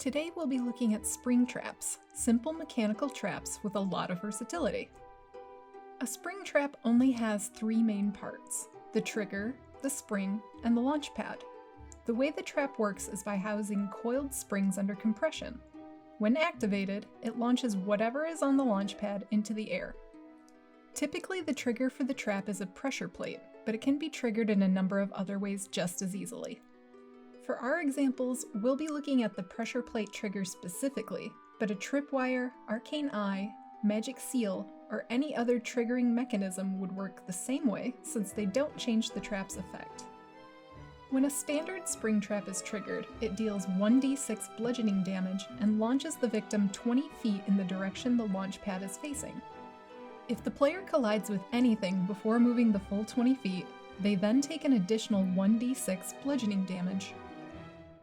Today we'll be looking at spring traps, simple mechanical traps with a lot of versatility. A spring trap only has three main parts: the trigger, the spring, and the launch pad. The way the trap works is by housing coiled springs under compression. When activated, it launches whatever is on the launch pad into the air. Typically, the trigger for the trap is a pressure plate, but it can be triggered in a number of other ways just as easily. For our examples, we'll be looking at the pressure plate trigger specifically, but a tripwire, arcane eye, magic seal, or any other triggering mechanism would work the same way since they don't change the trap's effect. When a standard spring trap is triggered, it deals 1d6 bludgeoning damage and launches the victim 20 feet in the direction the launch pad is facing. If the player collides with anything before moving the full 20 feet, they then take an additional 1d6 bludgeoning damage.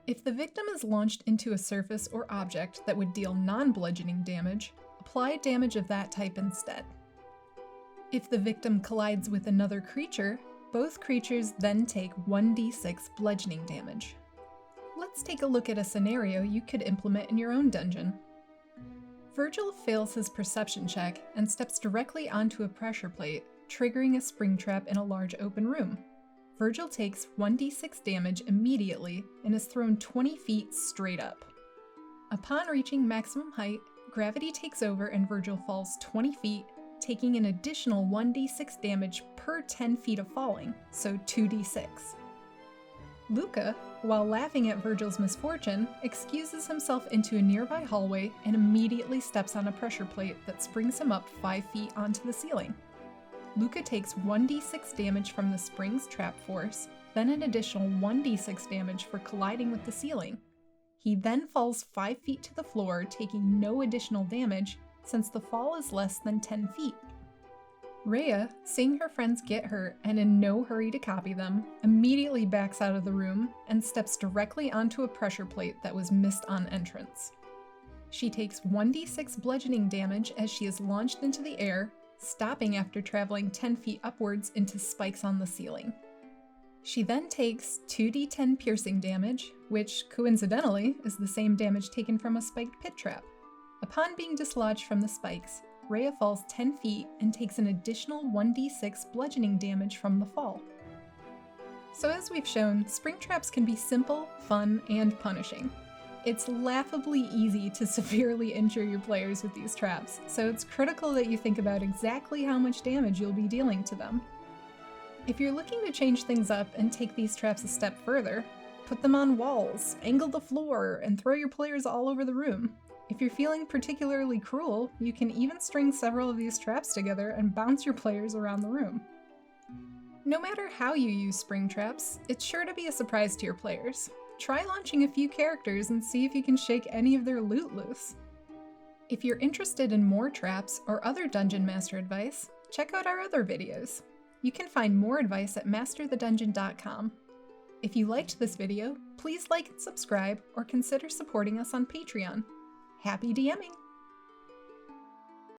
If the victim is launched into a surface or object that would deal non-bludgeoning damage, apply damage of that type instead. If the victim collides with another creature, both creatures then take 1d6 bludgeoning damage. Let's take a look at a scenario you could implement in your own dungeon. Virgil fails his perception check and steps directly onto a pressure plate, triggering a spring trap in a large open room. Virgil takes 1d6 damage immediately and is thrown 20 feet straight up. Upon reaching maximum height, gravity takes over and Virgil falls 20 feet, taking an additional 1d6 damage per 10 feet of falling, so 2d6. Luca, while laughing at Virgil's misfortune, excuses himself into a nearby hallway and immediately steps on a pressure plate that springs him up 5 feet onto the ceiling. Luca takes 1d6 damage from the spring's trap force, then an additional 1d6 damage for colliding with the ceiling. He then falls 5 feet to the floor, taking no additional damage since the fall is less than 10 feet. Rhea, seeing her friends get hurt and in no hurry to copy them, immediately backs out of the room and steps directly onto a pressure plate that was missed on entrance. She takes 1d6 bludgeoning damage as she is launched into the air, stopping after traveling 10 feet upwards into spikes on the ceiling. She then takes 2d10 piercing damage, which, coincidentally, is the same damage taken from a spiked pit trap. Upon being dislodged from the spikes, Rhea falls 10 feet and takes an additional 1d6 bludgeoning damage from the fall. So as we've shown, spring traps can be simple, fun, and punishing. It's laughably easy to severely injure your players with these traps, so it's critical that you think about exactly how much damage you'll be dealing to them. If you're looking to change things up and take these traps a step further, put them on walls, angle the floor, and throw your players all over the room. If you're feeling particularly cruel, you can even string several of these traps together and bounce your players around the room. No matter how you use spring traps, it's sure to be a surprise to your players. Try launching a few characters and see if you can shake any of their loot loose. If you're interested in more traps or other Dungeon Master advice, check out our other videos. You can find more advice at masterthedungeon.com. If you liked this video, please like and subscribe or consider supporting us on Patreon. Happy DMing!